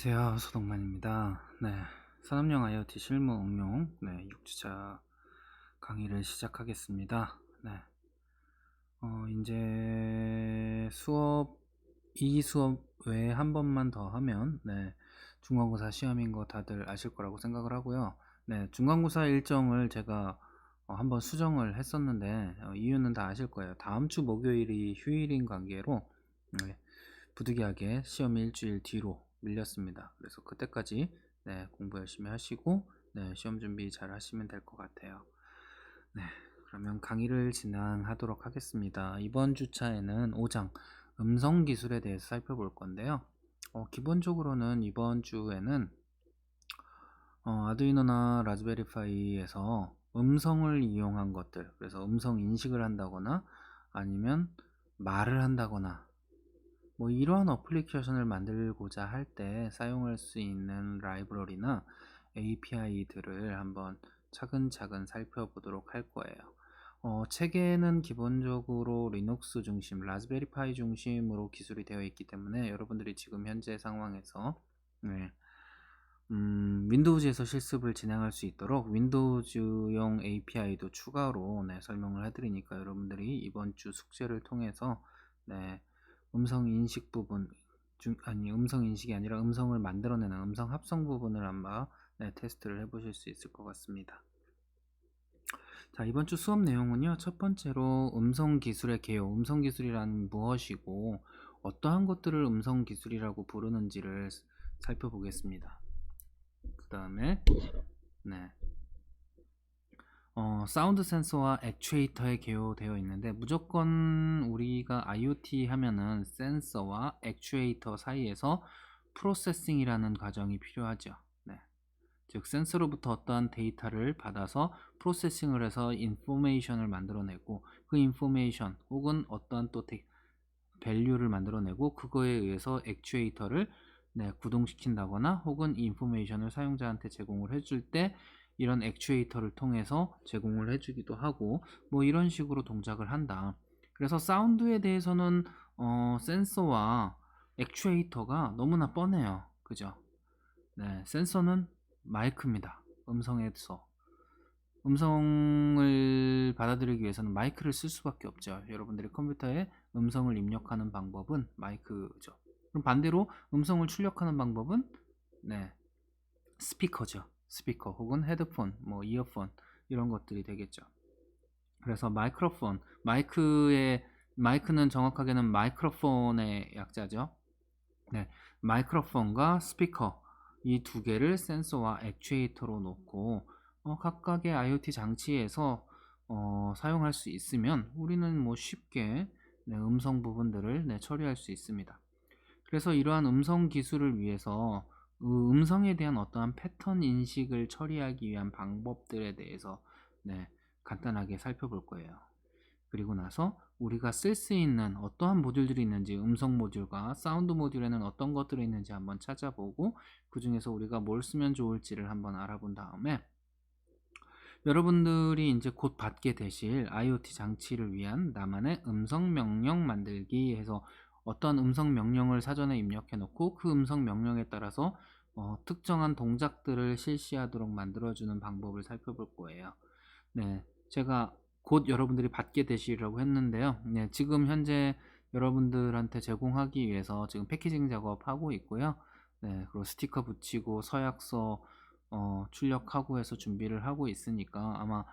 안녕하세요. 소동만입니다. 네, 산업용 IoT 실무 응용 6주차 강의를 시작하겠습니다. 네, 이제 이 수업 외에 한 번만 더 하면 중간고사 시험인 거 다들 아실 거라고 생각을 하고요. 네, 중간고사 일정을 제가 한번 수정을 했었는데 이유는 다 아실 거예요. 다음 주 목요일이 휴일인 관계로 부득이하게 시험이 일주일 뒤로 밀렸습니다. 그래서 그때까지 공부 열심히 하시고 시험 준비 잘 하시면 될 것 같아요. 네, 그러면 강의를 진행하도록 하겠습니다. 이번 주차에는 5장 음성 기술에 대해서 살펴볼 건데요. 기본적으로는 이번 주에는 아두이노나 라즈베리파이에서 음성을 이용한 것들, 그래서 음성 인식을 한다거나 아니면 말을 한다거나 뭐 이러한 어플리케이션을 만들고자 할 때 사용할 수 있는 라이브러리나 API들을 한번 차근차근 살펴보도록 할 거예요. 체계는 기본적으로 리눅스 중심, 라즈베리파이 중심으로 기술이 되어 있기 때문에 여러분들이 지금 현재 상황에서 윈도우즈에서 실습을 진행할 수 있도록 윈도우즈용 API도 추가로 설명을 해드리니까 여러분들이 이번 주 숙제를 통해서 음성 인식 부분 음성 인식이 아니라 음성을 만들어내는 음성 합성 부분을 한번 테스트를 해보실 수 있을 것 같습니다. 자, 이번 주 수업 내용은요, 첫 번째로 음성 기술의 개요, 음성 기술이란 무엇이고 어떠한 것들을 음성 기술이라고 부르는지를 살펴보겠습니다. 그 다음에 사운드 센서와 액추에이터에 개요되어 있는데 무조건 우리가 IoT 하면은 센서와 액추에이터 사이에서 프로세싱이라는 과정이 필요하죠. 즉 센서로부터 어떠한 데이터를 받아서 프로세싱을 해서 인포메이션을 만들어내고 그 인포메이션 혹은 어떠한 또 밸류를 만들어내고 그거에 의해서 액추에이터를 구동시킨다거나 혹은 이 인포메이션을 사용자한테 제공을 해줄 때 이런 액추에이터를 통해서 제공을 해주기도 하고 뭐 이런 식으로 동작을 한다. 그래서 사운드에 대해서는 센서와 액추에이터가 너무나 뻔해요. 그죠? 센서는 마이크입니다. 음성을 받아들이기 위해서는 마이크를 쓸 수밖에 없죠. 여러분들이 컴퓨터에 음성을 입력하는 방법은 마이크죠. 그럼 반대로 음성을 출력하는 방법은 스피커죠. 스피커 혹은 헤드폰, 뭐 이어폰 이런 것들이 되겠죠. 그래서 마이크는 정확하게는 마이크로폰의 약자죠. 마이크로폰과 스피커 이 두 개를 센서와 액추에이터로 놓고 각각의 IoT 장치에서 사용할 수 있으면 우리는 뭐 쉽게 음성 부분들을 처리할 수 있습니다. 그래서 이러한 음성 기술을 위해서 음성에 대한 어떠한 패턴 인식을 처리하기 위한 방법들에 대해서 간단하게 살펴볼 거예요. 그리고 나서 우리가 쓸 수 있는 어떠한 모듈들이 있는지, 음성 모듈과 사운드 모듈에는 어떤 것들이 있는지 한번 찾아보고 그 중에서 우리가 뭘 쓰면 좋을지를 한번 알아본 다음에 여러분들이 이제 곧 받게 되실 IoT 장치를 위한 나만의 음성 명령 만들기 해서 어떤 음성 명령을 사전에 입력해 놓고 그 음성 명령에 따라서 특정한 동작들을 실시하도록 만들어주는 방법을 살펴볼 거예요. 제가 곧 여러분들이 받게 되시려고 했는데요. 지금 현재 여러분들한테 제공하기 위해서 지금 패키징 작업하고 있고요. 그리고 스티커 붙이고 서약서 출력하고 해서 준비를 하고 있으니까 아마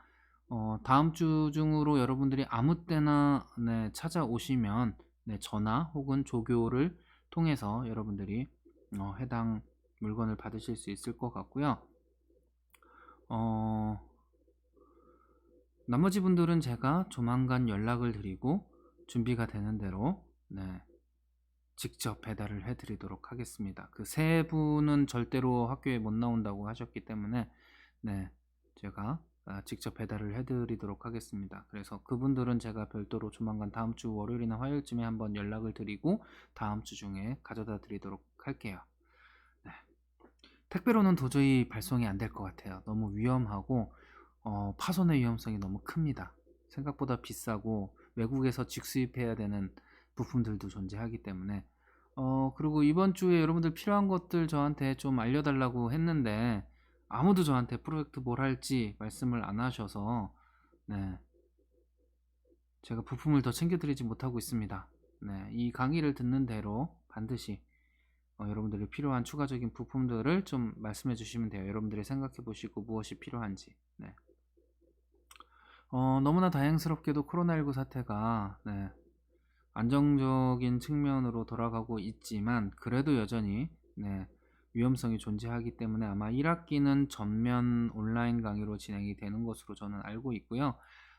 다음 주 중으로 여러분들이 아무 때나 찾아오시면 전화 혹은 조교를 통해서 여러분들이 해당 물건을 받으실 수 있을 것 같고요. 나머지 분들은 제가 조만간 연락을 드리고 준비가 되는 대로 직접 배달을 해드리도록 하겠습니다. 그 세 분은 절대로 학교에 못 나온다고 하셨기 때문에 제가 직접 배달을 해드리도록 하겠습니다. 그래서 그분들은 제가 별도로 조만간 다음 주 월요일이나 화요일쯤에 한번 연락을 드리고 다음 주 중에 가져다 드리도록 할게요. 택배로는 도저히 발송이 안 될 것 같아요. 너무 위험하고 파손의 위험성이 너무 큽니다. 생각보다 비싸고 외국에서 직수입해야 되는 부품들도 존재하기 때문에 그리고 이번 주에 여러분들 필요한 것들 저한테 좀 알려달라고 했는데 아무도 저한테 프로젝트 뭘 할지 말씀을 안 하셔서 네, 제가 부품을 더 챙겨드리지 못하고 있습니다. 네, 이 강의를 듣는 대로 반드시 여러분들이 필요한 추가적인 부품들을 좀 말씀해 주시면 돼요. 여러분들이 생각해 보시고 무엇이 필요한지. 네. 너무나 다행스럽게도 코로나19 사태가 네, 안정적인 측면으로 돌아가고 있지만 그래도 여전히 네, 위험성이 존재하기 때문에 아마 1학기는 전면 온라인 강의로 진행이 되는 것으로 저는 알고 있고요.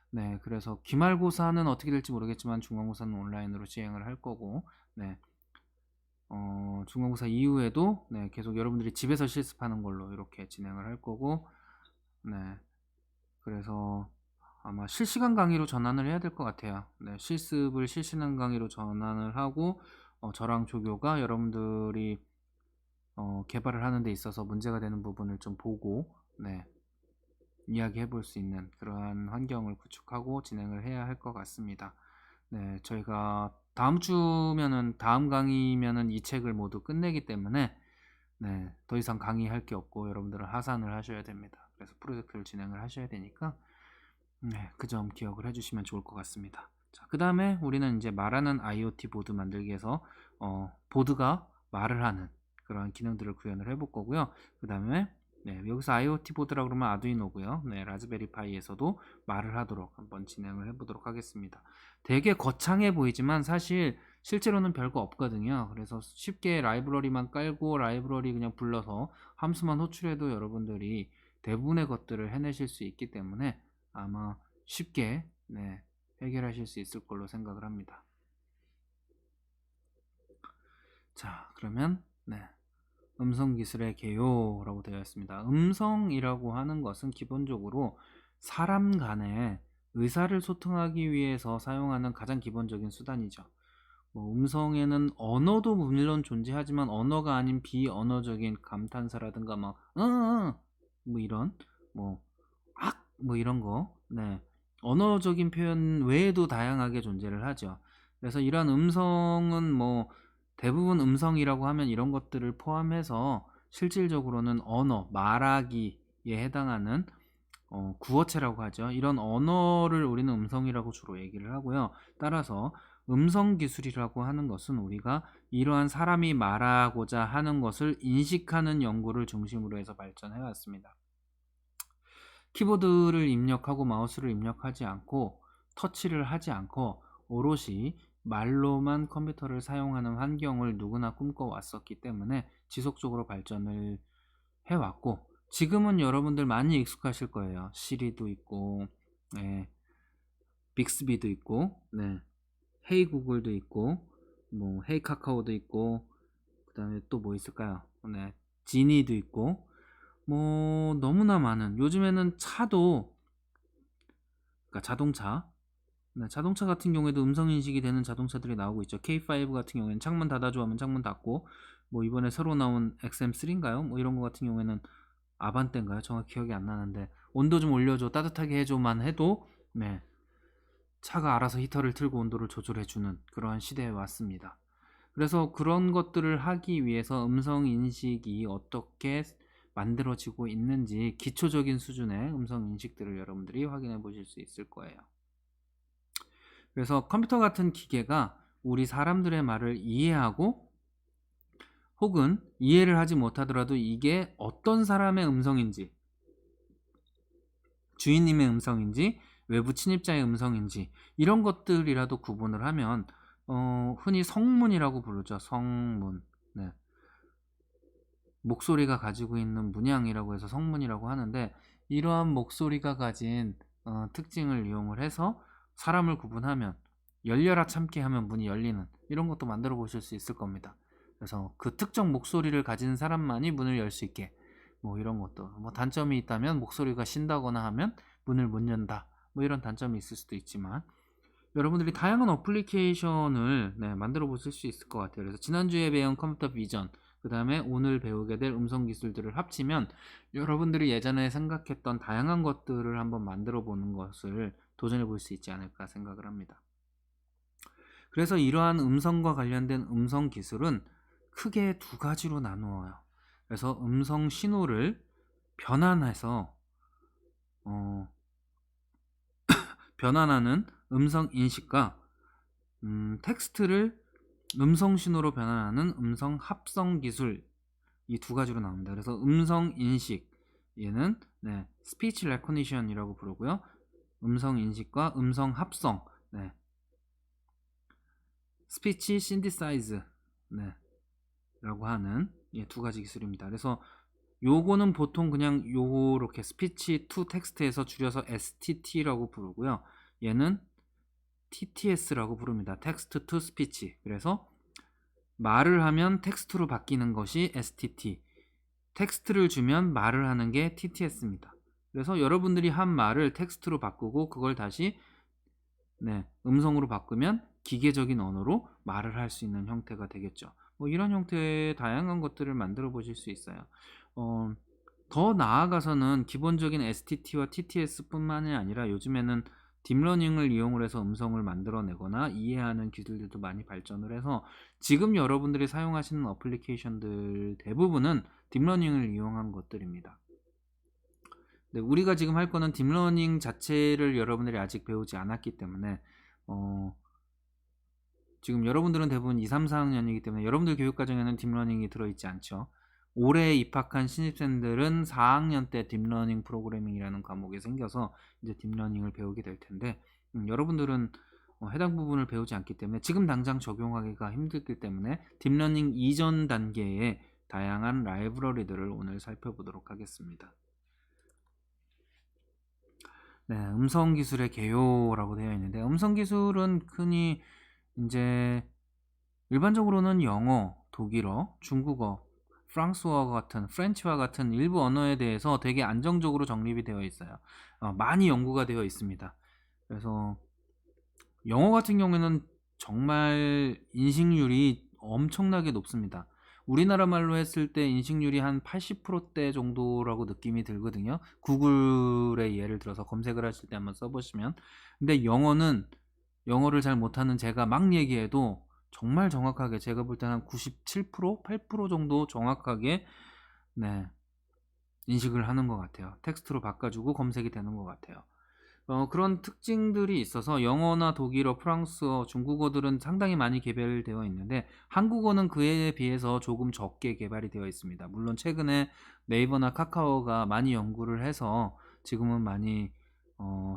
네, 그래서 기말고사는 어떻게 될지 모르겠지만 중간고사는 온라인으로 시행을 할 거고, 네, 중간고사 이후에도 네, 계속 여러분들이 집에서 실습하는 걸로 이렇게 진행을 할 거고, 네, 그래서 아마 실시간 강의로 전환을 해야 될 것 같아요. 네, 실습을 실시간 강의로 전환을 하고 저랑 조교가 여러분들이 개발을 하는 데 있어서 문제가 되는 부분을 좀 보고 네, 이야기해 볼 수 있는 그러한 환경을 구축하고 진행을 해야 할 것 같습니다. 네, 저희가 다음 주면은 다음 강의면은 이 책을 모두 끝내기 때문에 네, 더 이상 강의할 게 없고 여러분들은 하산을 하셔야 됩니다. 그래서 프로젝트를 진행을 하셔야 되니까 네, 그 점 기억을 해주시면 좋을 것 같습니다. 자, 그 다음에 우리는 이제 말하는 IoT 보드 만들기에서 보드가 말을 하는 그런 기능들을 구현을 해볼 거고요. 그 다음에 네, 여기서 IoT 보드라 그러면 아두이노고요. 네, 라즈베리 파이에서도 말을 하도록 한번 진행을 해보도록 하겠습니다. 되게 거창해 보이지만 사실 실제로는 별거 없거든요. 그래서 쉽게 라이브러리만 깔고 라이브러리 그냥 불러서 함수만 호출해도 여러분들이 대부분의 것들을 해내실 수 있기 때문에 아마 쉽게 네, 해결하실 수 있을 걸로 생각을 합니다. 자, 그러면 네, 음성기술의 개요라고 되어 있습니다. 음성이라고 하는 것은 기본적으로 사람 간의 의사를 소통하기 위해서 사용하는 가장 기본적인 수단이죠. 음성에는 언어도 물론 존재하지만 언어가 아닌 비언어적인 감탄사라든가 막 뭐 이런 뭐 뭐 이런 거 네, 언어적인 표현 외에도 다양하게 존재를 하죠. 그래서 이러한 음성은 뭐 대부분 음성이라고 하면 이런 것들을 포함해서 실질적으로는 언어, 말하기에 해당하는 구어체라고 하죠. 이런 언어를 우리는 음성이라고 주로 얘기를 하고요. 따라서 음성 기술이라고 하는 것은 우리가 이러한 사람이 말하고자 하는 것을 인식하는 연구를 중심으로 해서 발전해 왔습니다. 키보드를 입력하고 마우스를 입력하지 않고 터치를 하지 않고 오롯이 말로만 컴퓨터를 사용하는 환경을 누구나 꿈꿔왔었기 때문에 지속적으로 발전을 해왔고 지금은 여러분들 많이 익숙하실 거예요. 시리도 있고 네, 빅스비도 있고 네, 헤이 구글도 있고 뭐 헤이 카카오도 있고 그 다음에 또 뭐 있을까요? 네, 지니도 있고 뭐 너무나 많은 요즘에는 차도 그러니까 자동차 네, 자동차 같은 경우에도 음성 인식이 되는 자동차들이 나오고 있죠. K5 같은 경우에는 창문 닫아줘 하면 창문 닫고 뭐 이번에 새로 나온 XM3인가요? 뭐 이런 거 같은 경우에는 아반떼인가요? 정확히 기억이 안 나는데 온도 좀 올려줘 따뜻하게 해줘만 해도 네, 차가 알아서 히터를 틀고 온도를 조절해주는 그러한 시대에 왔습니다. 그래서 그런 것들을 하기 위해서 음성 인식이 어떻게 만들어지고 있는지 기초적인 수준의 음성 인식들을 여러분들이 확인해 보실 수 있을 거예요. 그래서 컴퓨터 같은 기계가 우리 사람들의 말을 이해하고 혹은 이해를 하지 못하더라도 이게 어떤 사람의 음성인지 주인님의 음성인지 외부 침입자의 음성인지 이런 것들이라도 구분을 하면 흔히 성문이라고 부르죠. 성문. 네. 목소리가 가지고 있는 문양이라고 해서 성문이라고 하는데 이러한 목소리가 가진 특징을 이용을 해서 사람을 구분하면 열려라 참게 하면 문이 열리는 이런 것도 만들어 보실 수 있을 겁니다. 그래서 그 특정 목소리를 가진 사람만이 문을 열 수 있게 뭐 이런 것도 뭐 단점이 있다면 목소리가 쉰다거나 하면 문을 못 연다 뭐 이런 단점이 있을 수도 있지만 여러분들이 다양한 어플리케이션을 네, 만들어 보실 수 있을 것 같아요. 그래서 지난주에 배운 컴퓨터 비전 그 다음에 오늘 배우게 될 음성 기술들을 합치면 여러분들이 예전에 생각했던 다양한 것들을 한번 만들어 보는 것을 도전해 볼 수 있지 않을까 생각을 합니다. 그래서 이러한 음성과 관련된 음성 기술은 크게 두 가지로 나누어요. 그래서 음성 신호를 변환해서 어, 변환하는 음성 인식과 텍스트를 음성 신호로 변환하는 음성 합성 기술, 이 두 가지로 나옵니다. 그래서 음성 인식, 얘는 스피치 레코니션이라고 부르고요. 음성 인식과 음성 합성, 스피치 신디사이즈 라고 하는 두 가지 기술입니다. 그래서 요거는 보통 그냥 요렇게 스피치 투 텍스트에서 줄여서 STT라고 부르고요. 얘는 TTS라고 부릅니다. 텍스트 투 스피치. 그래서 말을 하면 텍스트로 바뀌는 것이 STT, 텍스트를 주면 말을 하는 게 TTS입니다. 그래서 여러분들이 한 말을 텍스트로 바꾸고 그걸 다시 음성으로 바꾸면 기계적인 언어로 말을 할 수 있는 형태가 되겠죠. 뭐 이런 형태의 다양한 것들을 만들어 보실 수 있어요. 더 나아가서는 기본적인 STT와 TTS 뿐만이 아니라 요즘에는 딥러닝을 이용을 해서 음성을 만들어내거나 이해하는 기술들도 많이 발전을 해서 지금 여러분들이 사용하시는 어플리케이션들 대부분은 딥러닝을 이용한 것들입니다. 우리가 지금 할 거는 딥러닝 자체를 여러분들이 아직 배우지 않았기 때문에 지금 여러분들은 대부분 2, 3, 4학년이기 때문에 여러분들 교육과정에는 딥러닝이 들어있지 않죠. 올해 입학한 신입생들은 4학년 때 딥러닝 프로그래밍이라는 과목이 생겨서 이제 딥러닝을 배우게 될 텐데 여러분들은 해당 부분을 배우지 않기 때문에 지금 당장 적용하기가 힘들기 때문에 딥러닝 이전 단계의 다양한 라이브러리들을 오늘 살펴보도록 하겠습니다. 음성 기술의 개요라고 되어 있는데 음성 기술은 흔히 이제 일반적으로는 영어, 독일어, 중국어, 프랑스어 같은 프렌치와 같은 일부 언어에 대해서 되게 안정적으로 정립이 되어 있어요. 많이 연구가 되어 있습니다. 그래서 영어 같은 경우에는 정말 인식률이 엄청나게 높습니다. 우리나라 말로 했을 때 인식률이 한 80%대 정도라고 느낌이 들거든요. 구글의 예를 들어서 검색을 하실 때 한번 써보시면. 근데 영어를 잘 못하는 제가 막 얘기해도 정말 정확하게 제가 볼 때는 한 97%, 8% 정도 정확하게 인식을 하는 것 같아요. 텍스트로 바꿔주고 검색이 되는 것 같아요. 그런 특징들이 있어서 영어나 독일어, 프랑스어, 중국어들은 상당히 많이 개발되어 있는데 한국어는 그에 비해서 조금 적게 개발이 되어 있습니다. 물론 최근에 네이버나 카카오가 많이 연구를 해서 지금은 많이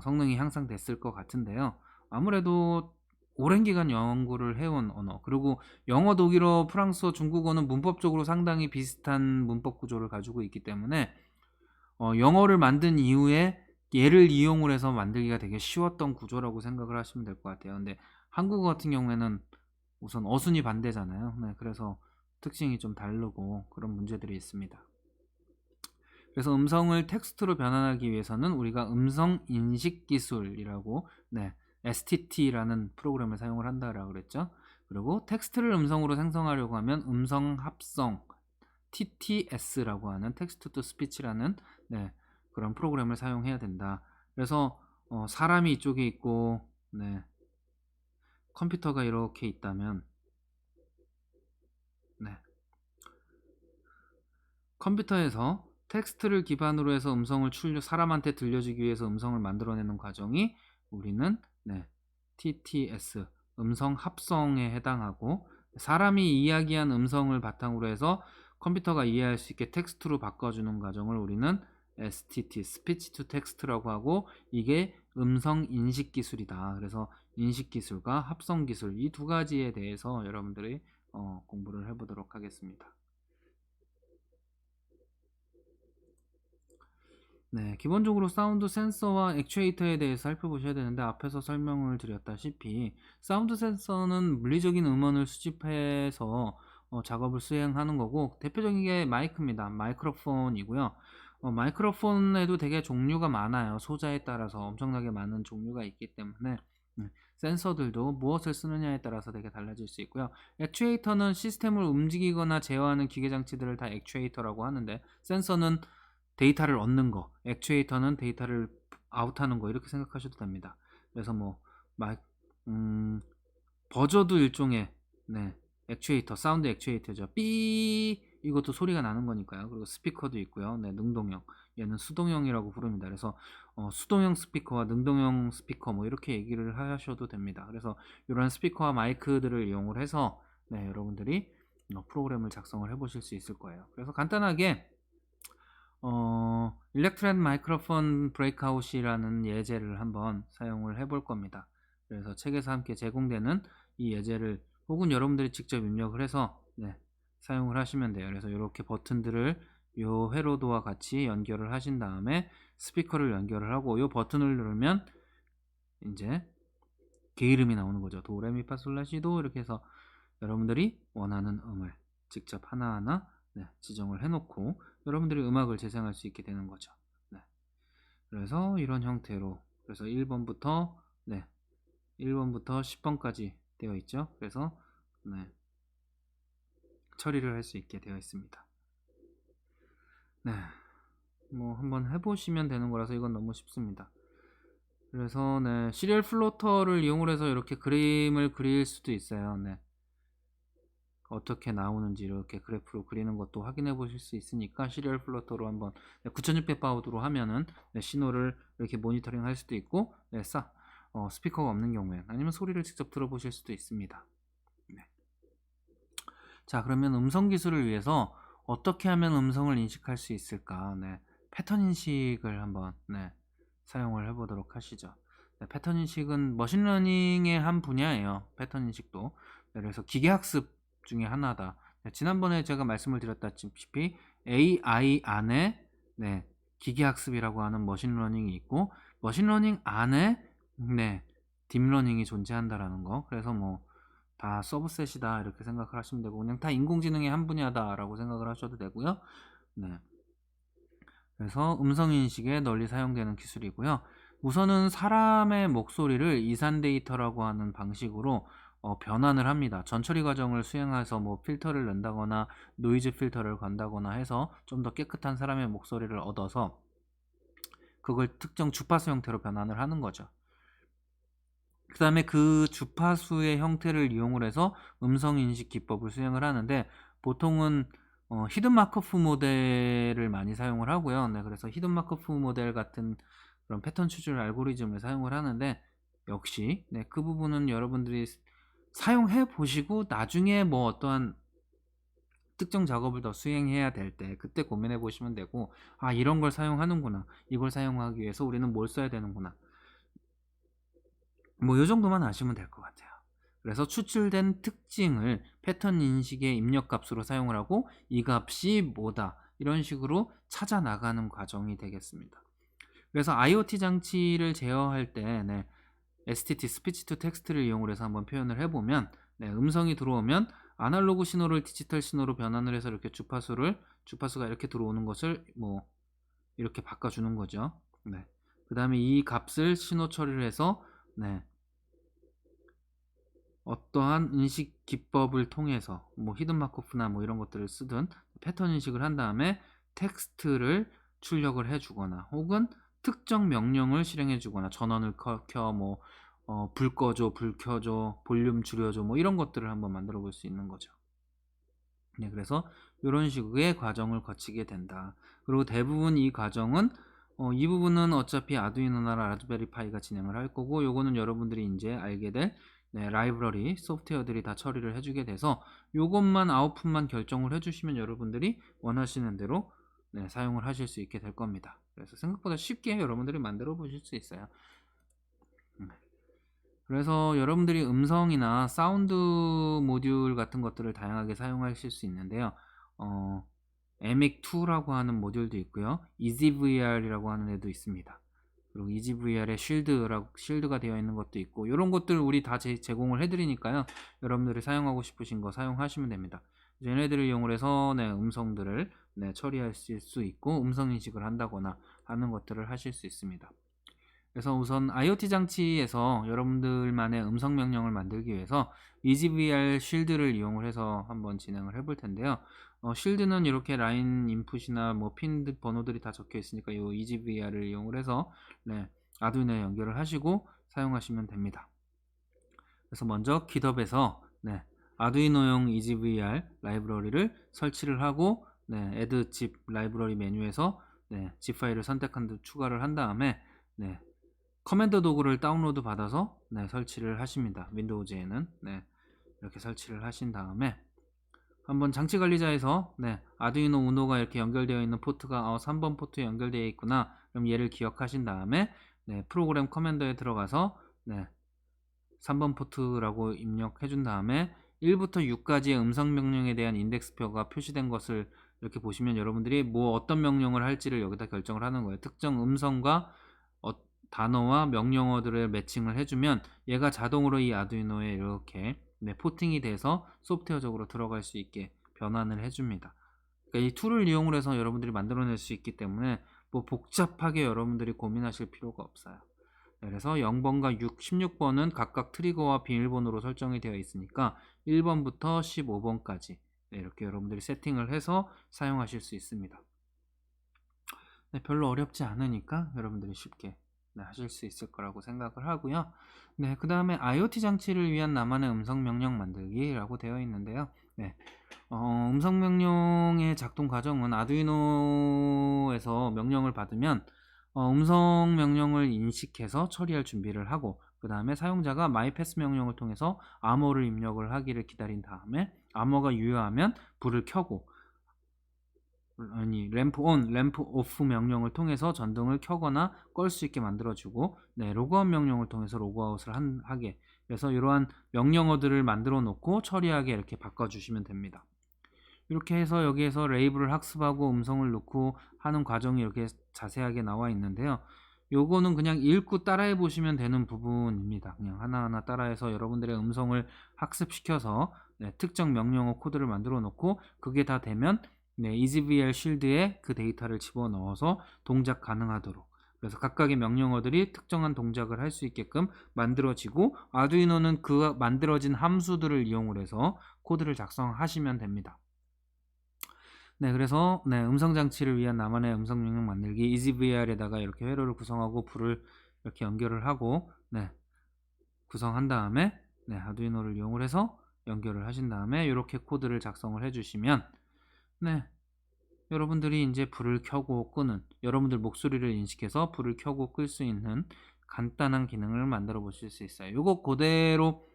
성능이 향상됐을 것 같은데요. 아무래도 오랜 기간 연구를 해온 언어, 그리고 영어, 독일어, 프랑스어, 중국어는 문법적으로 상당히 비슷한 문법 구조를 가지고 있기 때문에 영어를 만든 이후에 얘를 이용을 해서 만들기가 되게 쉬웠던 구조라고 생각을 하시면 될 것 같아요. 근데 한국어 같은 경우에는 우선 어순이 반대잖아요. 그래서 특징이 좀 다르고 그런 문제들이 있습니다. 그래서 음성을 텍스트로 변환하기 위해서는 우리가 음성 인식 기술이라고 STT라는 프로그램을 사용을 한다라고 그랬죠. 그리고 텍스트를 음성으로 생성하려고 하면 음성 합성 TTS라고 하는 텍스트 투 스피치라는 그런 프로그램을 사용해야 된다. 그래서 사람이 이쪽에 있고 컴퓨터가 이렇게 있다면 컴퓨터에서 텍스트를 기반으로 해서 음성을 사람한테 들려주기 위해서 음성을 만들어내는 과정이 우리는 TTS 음성 합성에 해당하고, 사람이 이야기한 음성을 바탕으로 해서 컴퓨터가 이해할 수 있게 텍스트로 바꿔주는 과정을 우리는 STT 스피치 투 텍스트라고 하고, 이게 음성 인식 기술이다. 그래서 인식 기술과 합성 기술 이 두 가지에 대해서 여러분들이 공부를 해보도록 하겠습니다. 기본적으로 사운드 센서와 액추에이터에 대해서 살펴보셔야 되는데, 앞에서 설명을 드렸다시피 사운드 센서는 물리적인 음원을 수집해서 작업을 수행하는 거고, 대표적인 게 마이크입니다. 마이크로폰이고요. 마이크로폰에도 되게 종류가 많아요. 소자에 따라서 엄청나게 많은 종류가 있기 때문에 센서들도 무엇을 쓰느냐에 따라서 되게 달라질 수 있고요. 액추에이터는 시스템을 움직이거나 제어하는 기계장치들을 다 액추에이터라고 하는데, 센서는 데이터를 얻는 거, 액추에이터는 데이터를 아웃하는 거, 이렇게 생각하셔도 됩니다. 그래서 뭐 버저도 일종의 액추에이터, 사운드 액추에이터죠. 삐 이것도 소리가 나는 거니까요. 그리고 스피커도 있고요. 능동형. 얘는 수동형이라고 부릅니다. 그래서 수동형 스피커와 능동형 스피커 뭐 이렇게 얘기를 하셔도 됩니다. 그래서 이런 스피커와 마이크들을 이용을 해서 여러분들이 프로그램을 작성을 해보실 수 있을 거예요. 그래서 간단하게 일렉트렛 마이크로폰 브레이크아웃이라는 예제를 한번 사용을 해볼 겁니다. 그래서 책에서 함께 제공되는 이 예제를 혹은 여러분들이 직접 입력을 해서 사용을 하시면 돼요. 그래서 이렇게 버튼들을 요 회로도와 같이 연결을 하신 다음에 스피커를 연결을 하고 요 버튼을 누르면 이제 게이름이 나오는 거죠. 도레미파솔라시도 이렇게 해서 여러분들이 원하는 음을 직접 하나하나 지정을 해놓고 여러분들이 음악을 재생할 수 있게 되는 거죠. 그래서 이런 형태로 그래서 1번부터 10번까지 되어 있죠. 그래서 처리를 할 수 있게 되어 있습니다. 뭐 한번 해보시면 되는 거라서 이건 너무 쉽습니다. 그래서 시리얼 플로터를 이용을 해서 이렇게 그림을 그릴 수도 있어요. 어떻게 나오는지 이렇게 그래프로 그리는 것도 확인해 보실 수 있으니까 시리얼 플로터로 한번 9600 바우드로 하면은 신호를 이렇게 모니터링 할 수도 있고 스피커가 없는 경우에 아니면 소리를 직접 들어보실 수도 있습니다. 자, 그러면 음성 기술을 위해서 어떻게 하면 음성을 인식할 수 있을까? 패턴 인식을 한번 사용을 해보도록 하시죠. 패턴 인식은 머신러닝의 한 분야예요. 패턴 인식도. 그래서 기계학습 중에 하나다. 지난번에 제가 말씀을 드렸다시피 AI 안에 기계학습이라고 하는 머신러닝이 있고 머신러닝 안에 딥러닝이 존재한다라는 거. 그래서 뭐 다 서브셋이다 이렇게 생각을 하시면 되고 그냥 다 인공지능의 한 분야다라고 생각을 하셔도 되고요. 그래서 음성인식에 널리 사용되는 기술이고요. 우선은 사람의 목소리를 이산 데이터라고 하는 방식으로 변환을 합니다. 전처리 과정을 수행해서 뭐 필터를 넣는다거나 노이즈 필터를 건다거나 해서 좀 더 깨끗한 사람의 목소리를 얻어서 그걸 특정 주파수 형태로 변환을 하는 거죠. 그 다음에 그 주파수의 형태를 이용을 해서 음성인식 기법을 수행을 하는데 보통은 히든 마커프 모델을 많이 사용을 하고요. 그래서 히든 마커프 모델 같은 그런 패턴 추출 알고리즘을 사용을 하는데 역시 그 부분은 여러분들이 사용해 보시고 나중에 뭐 어떠한 특정 작업을 더 수행해야 될 때 그때 고민해 보시면 되고 이런 걸 사용하는구나, 이걸 사용하기 위해서 우리는 뭘 써야 되는구나, 뭐 이 정도만 아시면 될 것 같아요. 그래서 추출된 특징을 패턴 인식의 입력 값으로 사용을 하고 이 값이 뭐다 이런 식으로 찾아 나가는 과정이 되겠습니다. 그래서 IoT 장치를 제어할 때 STT 스피치 투 텍스트를 이용을 해서 한번 표현을 해보면 음성이 들어오면 아날로그 신호를 디지털 신호로 변환을 해서 이렇게 주파수가 이렇게 들어오는 것을 뭐 이렇게 바꿔주는 거죠. 그 다음에 이 값을 신호 처리를 해서 어떠한 인식 기법을 통해서 뭐 히든 마코프나 뭐 이런 것들을 쓰든 패턴 인식을 한 다음에 텍스트를 출력을 해주거나 혹은 특정 명령을 실행해 주거나 전원을 켜 뭐 불 꺼줘, 불 켜줘, 볼륨 줄여줘 뭐 이런 것들을 한번 만들어 볼 수 있는 거죠. 그래서 이런 식의 과정을 거치게 된다. 그리고 대부분 이 과정은 이 부분은 어차피 아두이노나 라즈베리 파이가 진행을 할 거고 요거는 여러분들이 이제 알게 될 라이브러리 소프트웨어들이 다 처리를 해주게 돼서 요것만 아웃풋만 결정을 해주시면 여러분들이 원하시는 대로 사용을 하실 수 있게 될 겁니다. 그래서 생각보다 쉽게 여러분들이 만들어 보실 수 있어요. 그래서 여러분들이 음성이나 사운드 모듈 같은 것들을 다양하게 사용하실 수 있는데요. emic2라고 하는 모듈도 있고요. EasyVR이라고 하는 애도 있습니다. 그리고 EasyVR에 쉴드가 되어 있는 것도 있고 이런 것들 우리 다 제공을 해드리니까요. 여러분들이 사용하고 싶으신 거 사용하시면 됩니다. 얘네들을 이용해서 음성들을 처리하실 수 있고 음성 인식을 한다거나 하는 것들을 하실 수 있습니다. 그래서 우선 IoT 장치에서 여러분들만의 음성 명령을 만들기 위해서 EasyVR 쉴드를 이용을 해서 한번 진행을 해볼 텐데요. 쉴드는 이렇게 라인 인풋이나 뭐 핀 번호들이 다 적혀 있으니까 이 EasyVR을 이용을 해서 아두이노에 연결을 하시고 사용하시면 됩니다. 그래서 먼저 GitHub에서 아두이노용 EasyVR 라이브러리를 설치를 하고 add zip 라이브러리 메뉴에서 zip 파일을 선택한 듯 추가를 한 다음에 커맨드 도구를 다운로드 받아서 설치를 하십니다. 윈도우즈에는 이렇게 설치를 하신 다음에 한번 장치 관리자에서 아두이노 우노가 이렇게 연결되어 있는 포트가 3번 포트에 연결되어 있구나, 그럼 얘를 기억하신 다음에 프로그램 커맨더에 들어가서 3번 포트라고 입력해 준 다음에 1부터 6까지의 음성 명령에 대한 인덱스표가 표시된 것을 이렇게 보시면 여러분들이 뭐 어떤 명령을 할지를 여기다 결정을 하는 거예요. 특정 음성과 단어와 명령어들을 매칭을 해주면 얘가 자동으로 이 아두이노에 이렇게 포팅이 돼서 소프트웨어적으로 들어갈 수 있게 변환을 해줍니다. 그러니까 이 툴을 이용을 해서 여러분들이 만들어낼 수 있기 때문에 뭐 복잡하게 여러분들이 고민하실 필요가 없어요. 그래서 0번과 16번은 각각 트리거와 비밀번호로 설정이 되어 있으니까 1번부터 15번까지 이렇게 여러분들이 세팅을 해서 사용하실 수 있습니다. 별로 어렵지 않으니까 여러분들이 쉽게 하실 수 있을 거라고 생각을 하고요. 그 다음에 IoT 장치를 위한 나만의 음성 명령 만들기라고 되어 있는데요. 음성 명령의 작동 과정은 아두이노에서 명령을 받으면 음성 명령을 인식해서 처리할 준비를 하고, 그 다음에 사용자가 mypass 명령을 통해서 암호를 입력을 하기를 기다린 다음에 암호가 유효하면 불을 켜고, 램프 온, 램프 오프 명령을 통해서 전등을 켜거나 끌 수 있게 만들어주고, 로그아웃 명령을 통해서 로그아웃을 하게, 그래서 이러한 명령어들을 만들어 놓고 처리하게 이렇게 바꿔주시면 됩니다. 이렇게 해서 여기에서 레이블을 학습하고 음성을 넣고 하는 과정이 이렇게 자세하게 나와 있는데요. 요거는 그냥 읽고 따라해 보시면 되는 부분입니다. 그냥 하나하나 따라해서 여러분들의 음성을 학습시켜서 특정 명령어 코드를 만들어 놓고, 그게 다 되면 EasyVR 쉴드에 그 데이터를 집어넣어서 동작 가능하도록, 그래서 각각의 명령어들이 특정한 동작을 할 수 있게끔 만들어지고, 아두이노는 그 만들어진 함수들을 이용을 해서 코드를 작성하시면 됩니다. 그래서 음성 장치를 위한 나만의 음성 명령 만들기, EasyVR에다가 이렇게 회로를 구성하고 불을 이렇게 연결을 하고 구성한 다음에 아두이노를 이용을 해서 연결을 하신 다음에 이렇게 코드를 작성을 해주시면 여러분들이 이제 불을 켜고 끄는, 여러분들 목소리를 인식해서 불을 켜고 끌 수 있는 간단한 기능을 만들어 보실 수 있어요. 요거 그대로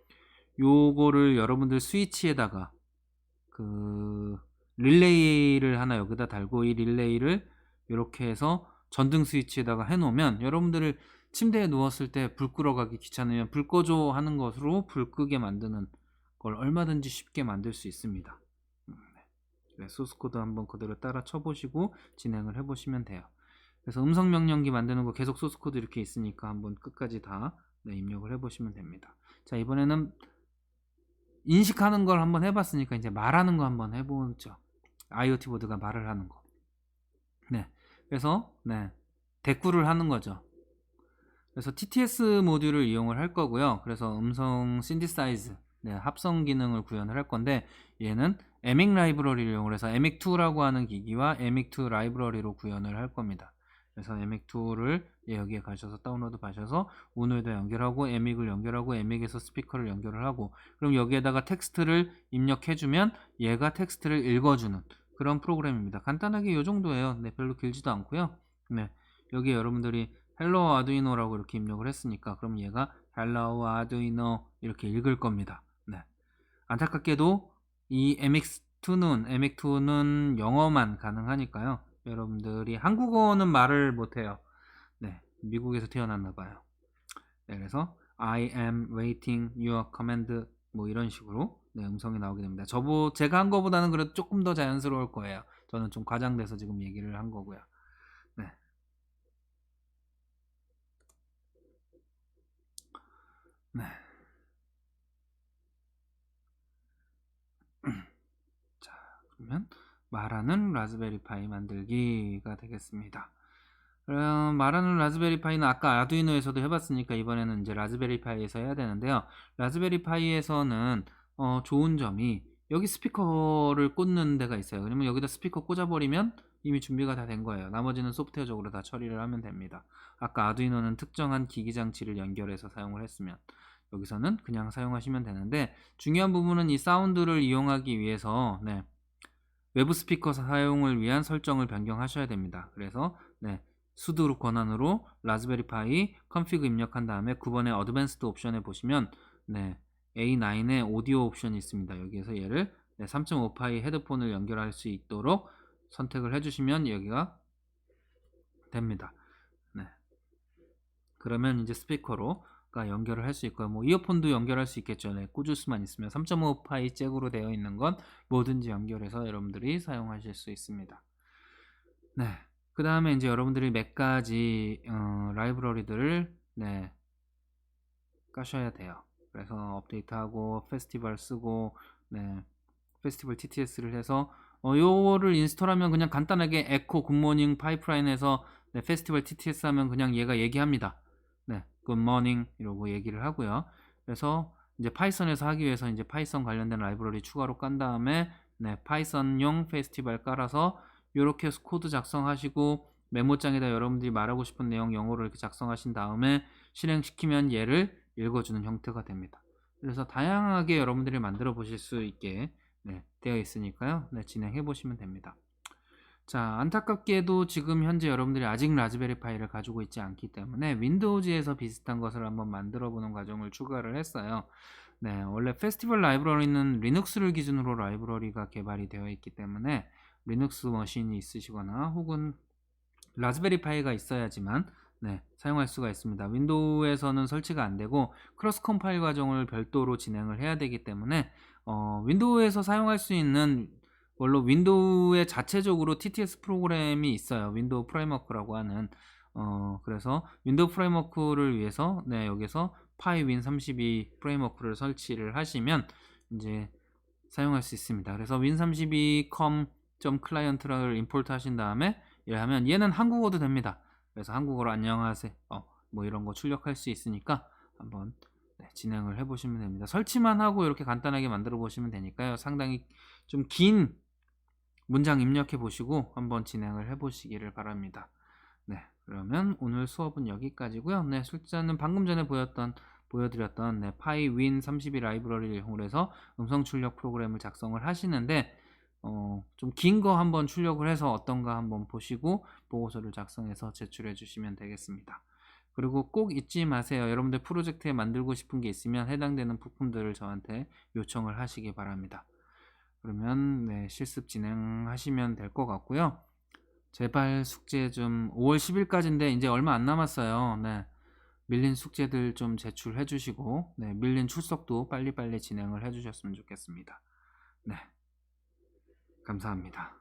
요거를 여러분들 스위치에다가 그 릴레이를 하나 여기다 달고, 이 릴레이를 이렇게 해서 전등 스위치에다가 해 놓으면 여러분들을 침대에 누웠을 때 불 끄러 가기 귀찮으면 불 꺼줘 하는 것으로 불 끄게 만드는 걸 얼마든지 쉽게 만들 수 있습니다. 소스코드 한번 그대로 따라 쳐보시고 진행을 해보시면 돼요. 그래서 음성 명령기 만드는 거 계속 소스코드 이렇게 있으니까 한번 끝까지 다 입력을 해보시면 됩니다. 자, 이번에는 인식하는 걸 한번 해봤으니까 이제 말하는 거 한번 해보죠. IoT 보드가 말을 하는 거. 그래서 대꾸를 하는 거죠. 그래서 TTS 모듈을 이용을 할 거고요. 그래서 음성 신디사이즈 합성 기능을 구현을 할 건데, 얘는 에믹 라이브러리를 이용을 해서 에믹2라고 하는 기기와 에믹2 라이브러리로 구현을 할 겁니다. 그래서 에믹2를 여기에 가셔서 다운로드 하셔서 우노에다 연결하고, 에믹을 연결하고, 에믹에서 스피커를 연결을 하고, 그럼 여기에다가 텍스트를 입력해주면 얘가 텍스트를 읽어주는 그런 프로그램입니다. 간단하게 이 정도예요. 별로 길지도 않고요. 여기에 여러분들이 헬로 아두이노라고 이렇게 입력을 했으니까 그럼 얘가 헬로 아두이노 이렇게 읽을 겁니다. 안타깝게도 이 에믹2는 영어만 가능하니까요. 여러분들이 한국어는 말을 못해요. 미국에서 태어났나봐요. 그래서 I am waiting your command 뭐 이런 식으로 음성이 나오게 됩니다. 제가 한 거보다는 그래도 조금 더 자연스러울 거예요. 저는 좀 과장돼서 지금 얘기를 한 거고요. 자, 그러면 말하는 라즈베리파이 만들기가 되겠습니다. 말하는 라즈베리파이는 아까 아두이노에서도 해봤으니까 이번에는 이제 라즈베리파이에서 해야 되는데요. 라즈베리파이에서는 좋은 점이 여기 스피커를 꽂는 데가 있어요. 그러면 여기다 스피커 꽂아버리면 이미 준비가 다 된 거예요. 나머지는 소프트웨어적으로 다 처리를 하면 됩니다. 아까 아두이노는 특정한 기기 장치를 연결해서 사용을 했으면, 여기서는 그냥 사용하시면 되는데, 중요한 부분은 이 사운드를 이용하기 위해서 외부 스피커 사용을 위한 설정을 변경하셔야 됩니다. 그래서 수도 권한으로 라즈베리파이 컨피그 입력한 다음에 9번의 어드밴스드 옵션에 보시면 A9의 오디오 옵션이 있습니다. 여기에서 얘를 3.5파이 헤드폰을 연결할 수 있도록 선택을 해주시면 여기가 됩니다. 그러면 이제 스피커로가 연결을 할 수 있고요. 뭐 이어폰도 연결할 수 있겠죠. 꽂을 수만 있으면 3.5파이 잭으로 되어 있는 건 뭐든지 연결해서 여러분들이 사용하실 수 있습니다. 그 다음에 이제 여러분들이 몇 가지 라이브러리들을 까셔야 돼요. 그래서 업데이트하고 페스티벌 쓰고 페스티벌 TTS를 해서 요거를 인스톨하면 그냥 간단하게 에코 굿모닝 파이프라인에서 페스티벌 TTS 하면 그냥 얘가 얘기합니다. 굿모닝 이러고 얘기를 하고요. 그래서 이제 파이썬에서 하기 위해서 이제 파이썬 관련된 라이브러리 추가로 깐 다음에 파이썬용 페스티벌 깔아서 이렇게 코드 작성하시고 메모장에다 여러분들이 말하고 싶은 내용 영어로 이렇게 작성하신 다음에 실행시키면 얘를 읽어주는 형태가 됩니다. 그래서 다양하게 여러분들이 만들어 보실 수 있게 되어 있으니까요. 진행해 보시면 됩니다. 자, 안타깝게도 지금 현재 여러분들이 아직 라즈베리파이를 가지고 있지 않기 때문에 윈도우즈에서 비슷한 것을 한번 만들어 보는 과정을 추가를 했어요. 원래 페스티벌 라이브러리는 리눅스를 기준으로 라이브러리가 개발이 되어 있기 때문에 리눅스 머신이 있으시거나 혹은 라즈베리파이가 있어야지만 사용할 수가 있습니다. 윈도우에서는 설치가 안 되고 크로스 컴파일 과정을 별도로 진행을 해야 되기 때문에 윈도우에서 사용할 수 있는 원로 윈도우에 자체적으로 TTS 프로그램이 있어요. 윈도우 프레임워크라고 하는 그래서 윈도우 프레임워크를 위해서 여기서 파이윈32 프레임워크를 설치를 하시면 이제 사용할 수 있습니다. 그래서 win32com.client를 임포트 하신 다음에 하면 얘는 한국어도 됩니다. 그래서 한국어로 안녕하세요 뭐 이런 거 출력할 수 있으니까 한번 진행을 해 보시면 됩니다. 설치만 하고 이렇게 간단하게 만들어 보시면 되니까요. 상당히 좀 긴 문장 입력해 보시고 한번 진행을 해 보시기를 바랍니다. 그러면 오늘 수업은 여기까지고요. 실제는 방금 전에 보여드렸던 파이윈32 라이브러리를 이용을 해서 음성 출력 프로그램을 작성을 하시는데 좀 긴 거 한번 출력을 해서 어떤가 한번 보시고 보고서를 작성해서 제출해 주시면 되겠습니다. 그리고 꼭 잊지 마세요. 여러분들 프로젝트에 만들고 싶은 게 있으면 해당되는 부품들을 저한테 요청을 하시기 바랍니다. 그러면 실습 진행하시면 될 것 같고요. 제발 숙제 좀 5월 10일까지인데 이제 얼마 안 남았어요. 밀린 숙제들 좀 제출해 주시고 밀린 출석도 빨리빨리 진행을 해 주셨으면 좋겠습니다. 감사합니다.